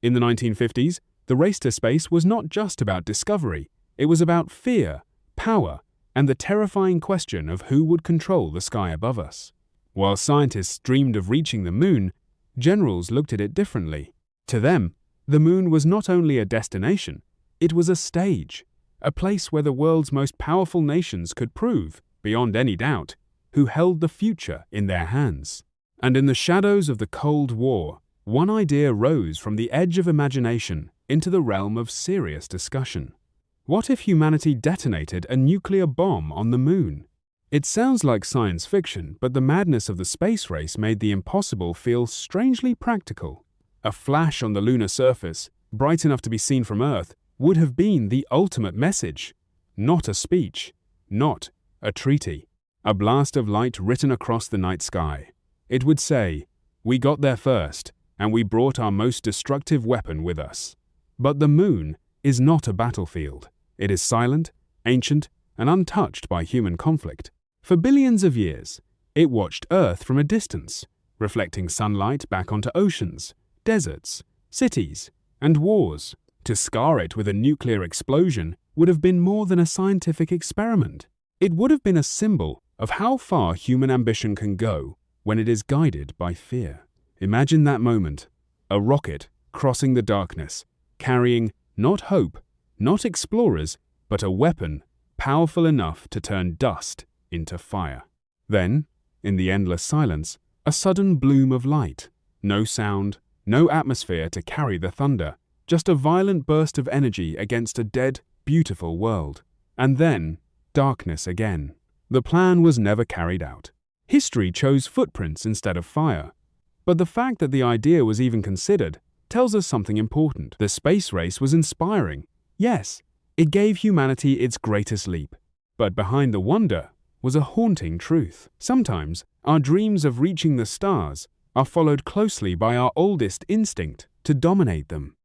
In the 1950s, the race to space was not just about discovery, it was about fear, power, and the terrifying question of who would control the sky above us. While scientists dreamed of reaching the moon, generals looked at it differently. To them, the moon was not only a destination, it was a stage, a place where the world's most powerful nations could prove, beyond any doubt, who held the future in their hands. And in the shadows of the Cold War, one idea rose from the edge of imagination into the realm of serious discussion. What if humanity detonated a nuclear bomb on the moon? It sounds like science fiction, but the madness of the space race made the impossible feel strangely practical. A flash on the lunar surface, bright enough to be seen from Earth, would have been the ultimate message. Not a speech, not a treaty. A blast of light written across the night sky. It would say, "We got there first, and we brought our most destructive weapon with us." But the moon is not a battlefield. It is silent, ancient, and untouched by human conflict. For billions of years, it watched Earth from a distance, reflecting sunlight back onto oceans, deserts, cities, and wars. To scar it with a nuclear explosion would have been more than a scientific experiment. It would have been a symbol of how far human ambition can go when it is guided by fear. Imagine that moment, a rocket crossing the darkness, carrying not hope, not explorers, but a weapon powerful enough to turn dust into fire. Then, in the endless silence, a sudden bloom of light. No sound, no atmosphere to carry the thunder, just a violent burst of energy against a dead, beautiful world. And then, darkness again. The plan was never carried out. History chose footprints instead of fire. But the fact that the idea was even considered tells us something important. The space race was inspiring. Yes, it gave humanity its greatest leap. But behind the wonder was a haunting truth. Sometimes, our dreams of reaching the stars are followed closely by our oldest instinct to dominate them.